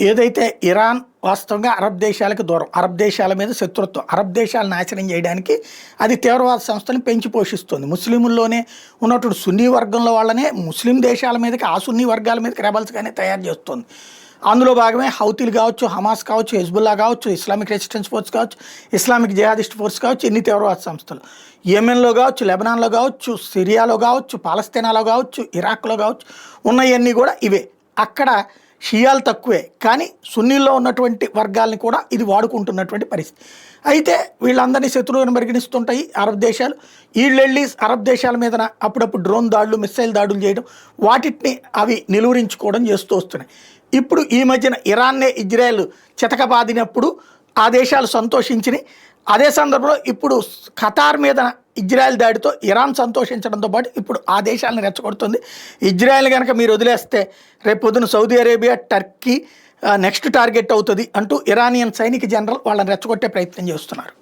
ఏదైతే ఇరాన్ వాస్తవంగా అరబ్ దేశాలకు దూరం, అరబ్ దేశాల మీద శత్రుత్వం, అరబ్ దేశాలు నాశనం చేయడానికి అది తీవ్రవాద సంస్థని పెంచి పోషిస్తుంది. ముస్లింల్లోనే ఉన్నటువంటి సున్నీ వర్గంలో వాళ్ళనే ముస్లిం దేశాల మీదకి, ఆ సున్నీ వర్గాల మీదకి రెబల్స్గానే తయారు చేస్తుంది. అందులో భాగమే హౌతీలు కావచ్చు, హమాస్ కావచ్చు, హెజ్బుల్లా కావచ్చు, ఇస్లామిక్ రెసిస్టెన్స్ ఫోర్స్ కావచ్చు, ఇస్లామిక్ జిహాదిస్ట్ ఫోర్స్ కావచ్చు, ఎన్ని తీవ్రవాద సంస్థలు యెమెన్లో కావచ్చు, లెబనాన్లో కావచ్చు, సిరియాలో కావచ్చు, పాలస్తీనాలో కావచ్చు, ఇరాక్లో కావచ్చు, ఉన్నవన్నీ కూడా ఇవే. అక్కడ షియాలు తక్కువే, కానీ సున్నీల్లో ఉన్నటువంటి వర్గాల్ని కూడా ఇది వాడుకుంటున్నటువంటి పరిస్థితి. అయితే వీళ్ళందరినీ శత్రువులను పరిగణిస్తుంటాయి అరబ్ దేశాలు. వీళ్ళెళ్ళి అరబ్ దేశాల మీద అప్పుడప్పుడు డ్రోన్ దాడులు, మిస్సైల్ దాడులు చేయడం, వాటిని అవి నిలువరించుకోవడం చేస్తూ వస్తున్నాయి. ఇప్పుడు ఈ మధ్యన ఇరాన్నే ఇజ్రాయెల్ చితకబాదినప్పుడు ఆ దేశాలు సంతోషించినాయి. అదే సందర్భంలో ఇప్పుడు ఖతార్ మీద ఇజ్రాయెల్ దాడితో ఇరాన్ సంతోషించడంతో పాటు ఇప్పుడు ఆ దేశాలను రెచ్చగొడుతుంది. ఇజ్రాయెల్ కనుక మీరు వదిలేస్తే రేపు పొద్దున Saudi Arabia, Turkey next target అవుతుంది అంటూ ఇరానియన్ సైనిక జనరల్ వాళ్ళని రెచ్చగొట్టే ప్రయత్నం చేస్తున్నారు.